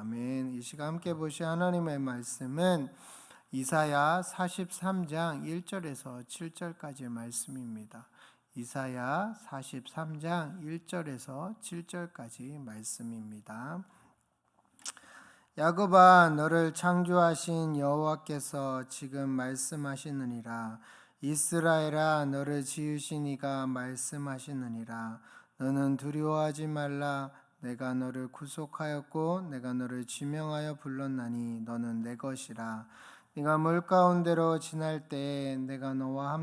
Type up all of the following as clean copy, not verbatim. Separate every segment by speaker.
Speaker 1: 아멘. 이 시간 함께 보실 하나님의 말씀은 이사야 43장 1절에서 7절까지의 말씀입니다. 이사야 43장 1절에서 7절까지 말씀입니다. 야곱아, 너를 창조하신 여호와께서 지금 말씀하시느니라. 이스라엘아, 너를 지으신 이가 말씀하시느니라. 너는 두려워하지 말라. 내가 너를 구속하였고 내가 너를 지명하여 불렀나니 너는 내 것이라. 네가 물 가운데로 지날 때에 내가 너와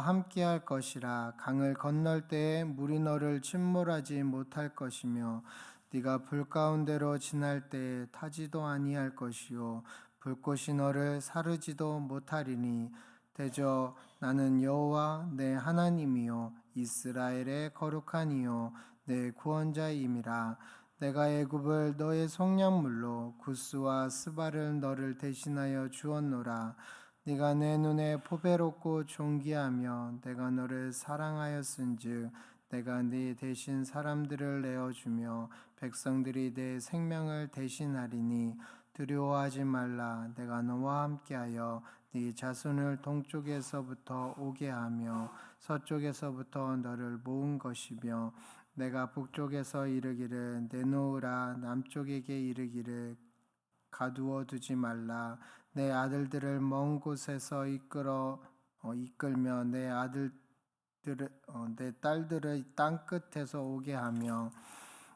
Speaker 1: 함께할 것이라. 강을 건널 때에 물이 너를 침몰하지 못할 것이며 네가 불 가운데로 지날 때에 타지도 아니할 것이요 불꽃이 너를 사르지도 못하리니 대저 나는 여호와 내 하나님이요 이스라엘의 거룩한 이요 내 구원자임이라. 내가 애굽을 너의 속량물로 구스와 스바를 너를 대신하여 주었노라. 네가 내 눈에 보배롭고 존귀하며 내가 너를 사랑하였은즉 내가 네 대신 사람들을 내어주며 백성들이 내 생명을 대신하리니 두려워하지 말라. 내가 너와 함께하여 네 자손을 동쪽에서부터 오게 하며 서쪽에서부터 너를 모은 것이며 내가 북쪽에서 이르기를 내놓으라 남쪽에게 이르기를 가두어 두지 말라. 내 아들들을 먼 곳에서 이끌며 내 딸들을 땅 끝에서 오게 하며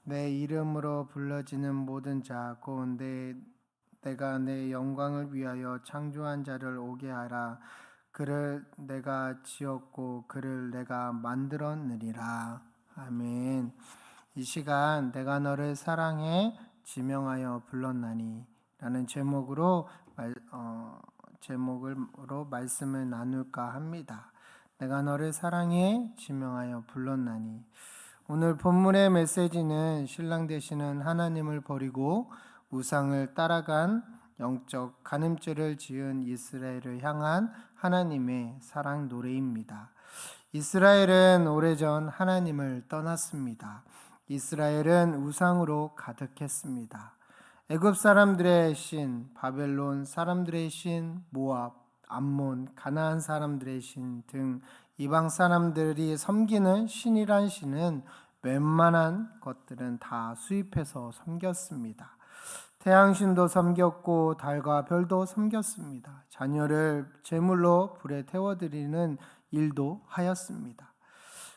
Speaker 1: 내 이름으로 불러지는 모든 자 곧 내가 내 영광을 위하여 창조한 자를 오게 하라. 그를 내가 지었고 그를 내가 만들었느니라. 아멘. 이 시간 내가 너를 사랑해 지명하여 불렀나니 라는 제목으로 말씀을 나눌까 합니다. 내가 너를 사랑해 지명하여 불렀나니. 오늘 본문의 메시지는 신랑 되시는 하나님을 버리고 우상을 따라간 영적 간음죄를 지은 이스라엘을 향한 하나님의 사랑 노래입니다. 이스라엘은 오래전 하나님을 떠났습니다. 이스라엘은 우상으로 가득했습니다. 애굽 사람들의 신, 바벨론 사람들의 신, 모압, 암몬, 가나안 사람들의 신 등 이방 사람들이 섬기는 신이란 신은 웬만한 것들은 다 수입해서 섬겼습니다. 태양신도 섬겼고 달과 별도 섬겼습니다. 자녀를 제물로 불에 태워드리는 일도 하였습니다.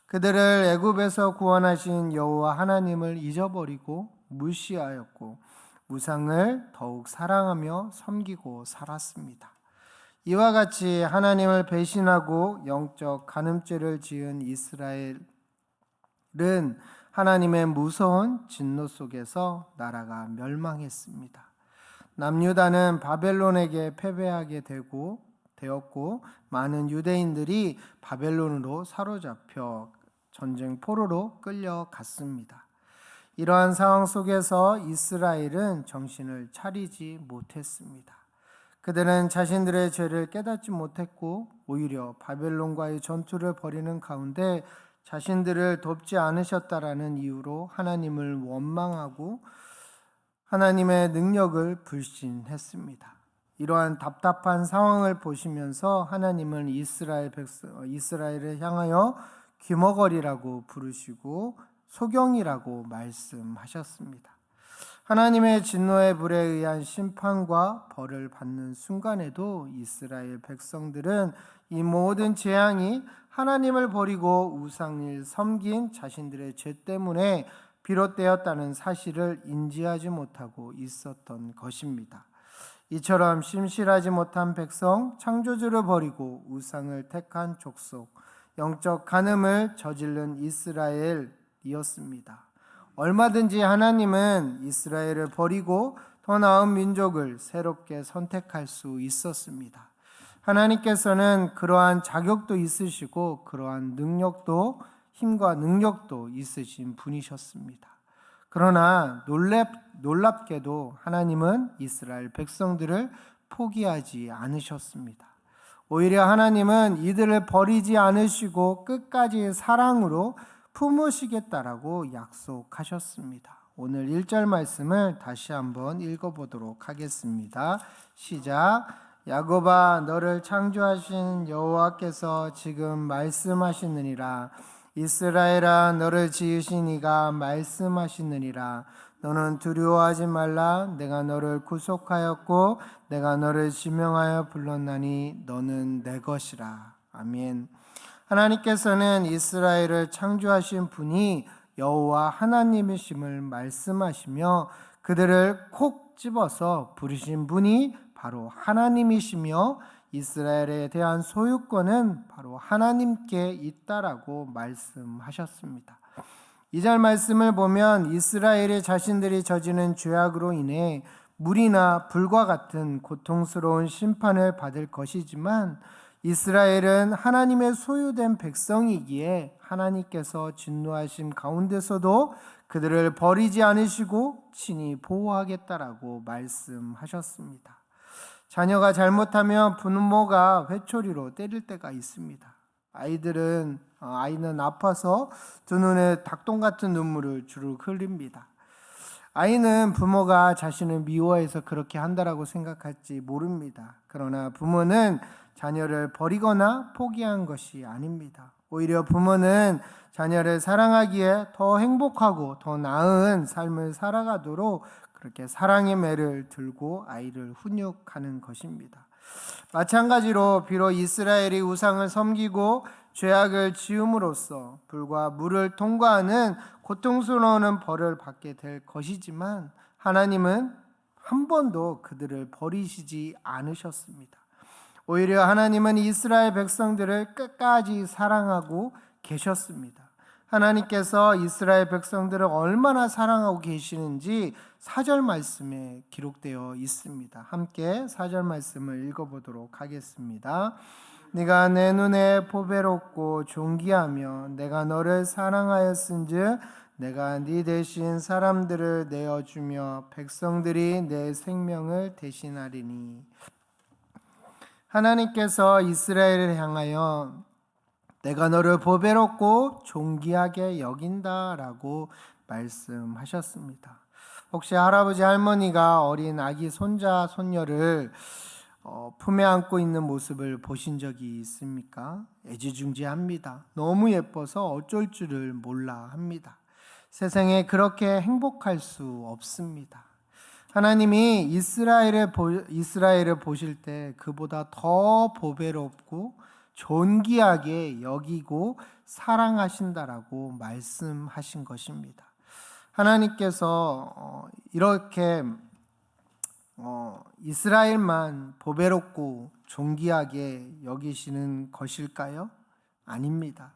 Speaker 1: 그들을 애굽에서 구원하신 여호와 하나님을 잊어버리고 무시하였고 우상을 더욱 사랑하며 섬기고 살았습니다. 이와 같이 하나님을 배신하고 영적 간음죄를 지은 이스라엘은 하나님의 무서운 진노 속에서 나라가 멸망했습니다. 남유다는 바벨론에게 패배하게 되었고 많은 유대인들이 바벨론으로 사로잡혀 전쟁 포로로 끌려갔습니다. 이러한 상황 속에서 이스라엘은 정신을 차리지 못했습니다. 그들은 자신들의 죄를 깨닫지 못했고 오히려 바벨론과의 전투를 벌이는 가운데 자신들을 돕지 않으셨다라는 이유로 하나님을 원망하고 하나님의 능력을 불신했습니다. 이러한 답답한 상황을 보시면서 하나님은 이스라엘을 향하여 귀머거리라고 부르시고 소경이라고 말씀하셨습니다. 하나님의 진노의 불에 의한 심판과 벌을 받는 순간에도 이스라엘 백성들은 이 모든 재앙이 하나님을 버리고 우상을 섬긴 자신들의 죄 때문에 비롯되었다는 사실을 인지하지 못하고 있었던 것입니다. 이처럼 심실하지 못한 백성, 창조주를 버리고 우상을 택한 족속, 영적 간음을 저지른 이스라엘이었습니다. 얼마든지 하나님은 이스라엘을 버리고 더 나은 민족을 새롭게 선택할 수 있었습니다. 하나님께서는 그러한 자격도 있으시고 그러한 힘과 능력도 있으신 분이셨습니다. 그러나 놀랍게도 하나님은 이스라엘 백성들을 포기하지 않으셨습니다. 오히려 하나님은 이들을 버리지 않으시고 끝까지 사랑으로 품으시겠다라고 약속하셨습니다. 오늘 1절 말씀을 다시 한번 읽어보도록 하겠습니다. 시작. 야곱아, 너를 창조하신 여호와께서 지금 말씀하시느니라. 이스라엘아, 너를 지으신 이가 말씀하시느니라. 너는 두려워하지 말라. 내가 너를 구속하였고 내가 너를 지명하여 불렀나니 너는 내 것이라. 아멘. 하나님께서는 이스라엘을 창조하신 분이 여호와 하나님이심을 말씀하시며 그들을 콕 집어서 부르신 분이 바로 하나님이시며 이스라엘에 대한 소유권은 바로 하나님께 있다라고 말씀하셨습니다. 2절 말씀을 보면 이스라엘이 자신들이 저지른 죄악으로 인해 물이나 불과 같은 고통스러운 심판을 받을 것이지만 이스라엘은 하나님의 소유된 백성이기에 하나님께서 진노하신 가운데서도 그들을 버리지 않으시고 친히 보호하겠다라고 말씀하셨습니다. 자녀가 잘못하면 부모가 회초리로 때릴 때가 있습니다. 아이는 아파서 두 눈에 닭똥 같은 눈물을 주르륵 흘립니다. 아이는 부모가 자신을 미워해서 그렇게 한다라고 생각할지 모릅니다. 그러나 부모는 자녀를 버리거나 포기한 것이 아닙니다. 오히려 부모는 자녀를 사랑하기에 더 행복하고 더 나은 삶을 살아가도록 그렇게 사랑의 매를 들고 아이를 훈육하는 것입니다. 마찬가지로 비록 이스라엘이 우상을 섬기고 죄악을 지음으로써 불과 물을 통과하는 고통스러운 벌을 받게 될 것이지만 하나님은 한 번도 그들을 버리시지 않으셨습니다. 오히려 하나님은 이스라엘 백성들을 끝까지 사랑하고 계셨습니다. 하나님께서 이스라엘 백성들을 얼마나 사랑하고 계시는지 4절 말씀에 기록되어 있습니다. 함께 4절 말씀을 읽어보도록 하겠습니다. 네가 내 눈에 보배롭고 존귀하며 내가 너를 사랑하였은즉 내가 네 대신 사람들을 내어주며 백성들이 내 생명을 대신하리니. 하나님께서 이스라엘을 향하여 내가 너를 보배롭고 존귀하게 여긴다라고 말씀하셨습니다. 혹시 할아버지 할머니가 어린 아기 손자 손녀를 품에 안고 있는 모습을 보신 적이 있습니까? 애지중지합니다. 너무 예뻐서 어쩔 줄을 몰라 합니다. 세상에 그렇게 행복할 수 없습니다. 하나님이 이스라엘을 보실 때 그보다 더 보배롭고 존귀하게 여기고 사랑하신다라고 말씀하신 것입니다. 하나님께서 이렇게 이스라엘만 보배롭고 존귀하게 여기시는 것일까요? 아닙니다.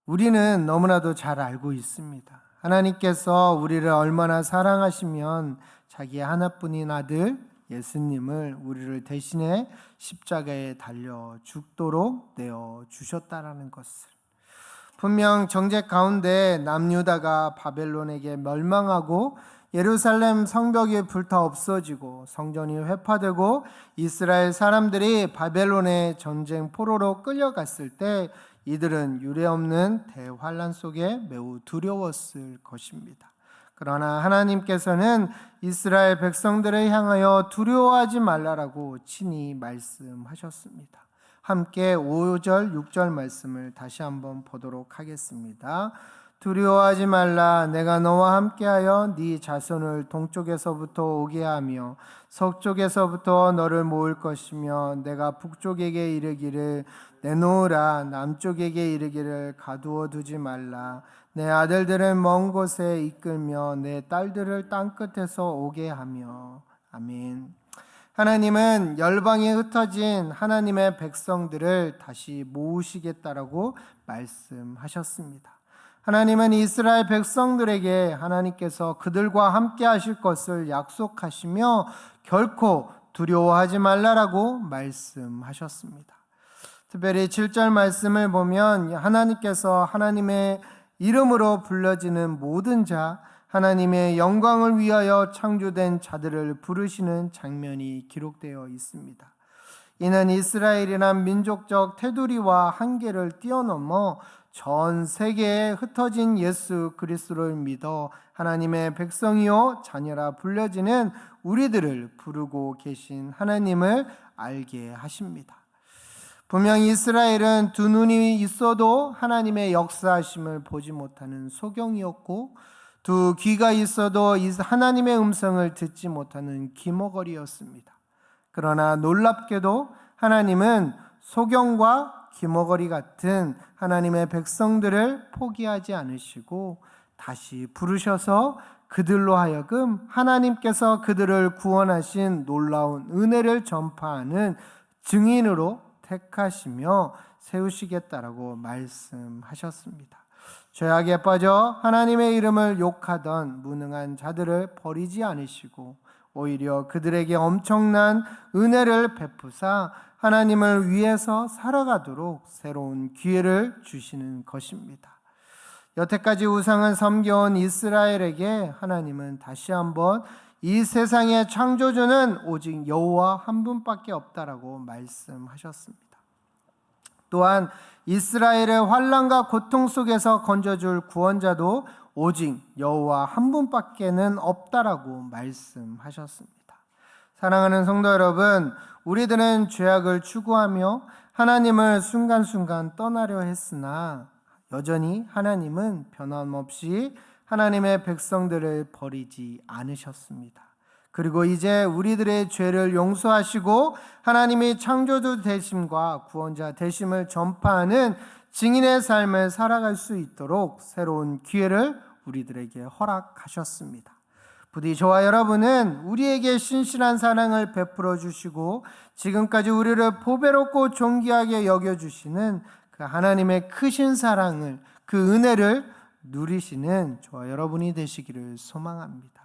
Speaker 1: 우리는 너무나도 잘 알고 있습니다. 하나님께서 우리를 얼마나 사랑하시면 자기의 하나뿐인 아들 예수님을 우리를 대신해 십자가에 달려 죽도록 내어 주셨다라는 것을. 분명 정죄 가운데 남유다가 바벨론에게 멸망하고 예루살렘 성벽이 불타 없어지고 성전이 회파되고 이스라엘 사람들이 바벨론의 전쟁 포로로 끌려갔을 때 이들은 유례없는 대환란 속에 매우 두려웠을 것입니다. 그러나 하나님께서는 이스라엘 백성들을 향하여 두려워하지 말라라고 친히 말씀하셨습니다. 함께 5절, 6절 말씀을 다시 한번 보도록 하겠습니다. 두려워하지 말라. 내가 너와 함께하여 네 자손을 동쪽에서부터 오게 하며 서쪽에서부터 너를 모을 것이며 내가 북쪽에게 이르기를 내놓으라. 남쪽에게 이르기를 가두어 두지 말라. 내 아들들을 먼 곳에 이끌며 내 딸들을 땅끝에서 오게 하며. 아멘. 하나님은 열방에 흩어진 하나님의 백성들을 다시 모으시겠다라고 말씀하셨습니다. 하나님은 이스라엘 백성들에게 하나님께서 그들과 함께 하실 것을 약속하시며 결코 두려워하지 말라라고 말씀하셨습니다. 특별히 7절 말씀을 보면 하나님께서 하나님의 이름으로 불러지는 모든 자, 하나님의 영광을 위하여 창조된 자들을 부르시는 장면이 기록되어 있습니다. 이는 이스라엘이란 민족적 테두리와 한계를 뛰어넘어 전 세계에 흩어진 예수 그리스도를 믿어 하나님의 백성이요 자녀라 불려지는 우리들을 부르고 계신 하나님을 알게 하십니다. 분명히 이스라엘은 두 눈이 있어도 하나님의 역사하심을 보지 못하는 소경이었고, 두 귀가 있어도 하나님의 음성을 듣지 못하는 귀머거리였습니다. 그러나 놀랍게도 하나님은 소경과 귀머거리 같은 하나님의 백성들을 포기하지 않으시고 다시 부르셔서 그들로 하여금 하나님께서 그들을 구원하신 놀라운 은혜를 전파하는 증인으로 택하시며 세우시겠다라고 말씀하셨습니다. 죄악에 빠져 하나님의 이름을 욕하던 무능한 자들을 버리지 않으시고 오히려 그들에게 엄청난 은혜를 베푸사 하나님을 위해서 살아가도록 새로운 기회를 주시는 것입니다. 여태까지 우상을 섬겨온 이스라엘에게 하나님은 다시 한번 이 세상의 창조주는 오직 여호와 한 분밖에 없다라고 말씀하셨습니다. 또한 이스라엘의 환난과 고통 속에서 건져줄 구원자도 오직 여호와 한 분밖에는 없다라고 말씀하셨습니다. 사랑하는 성도 여러분, 우리들은 죄악을 추구하며 하나님을 순간순간 떠나려 했으나 여전히 하나님은 변함없이 하나님의 백성들을 버리지 않으셨습니다. 그리고 이제 우리들의 죄를 용서하시고 하나님이 창조주 되심과 구원자 되심을 전파하는 증인의 삶을 살아갈 수 있도록 새로운 기회를 우리들에게 허락하셨습니다. 부디 저와 여러분은 우리에게 신실한 사랑을 베풀어 주시고 지금까지 우리를 보배롭고 존귀하게 여겨주시는 그 하나님의 크신 사랑을, 그 은혜를 누리시는 저와 여러분이 되시기를 소망합니다.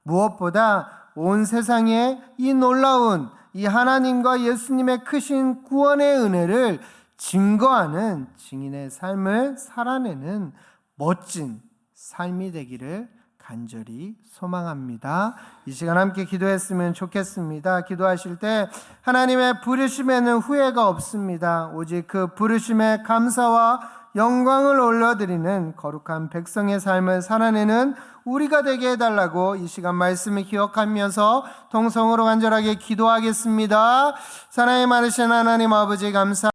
Speaker 1: 무엇보다 온 세상에 이 놀라운 이 하나님과 예수님의 크신 구원의 은혜를 증거하는 증인의 삶을 살아내는 멋진 삶이 되기를 간절히 소망합니다. 이 시간 함께 기도했으면 좋겠습니다. 기도하실 때 하나님의 부르심에는 후회가 없습니다. 오직 그 부르심에 감사와 영광을 올려드리는 거룩한 백성의 삶을 살아내는 우리가 되게 해달라고 이 시간 말씀을 기억하면서 통성으로 간절하게 기도하겠습니다. 사랑이 많으신 하나님 아버지 감사합니다.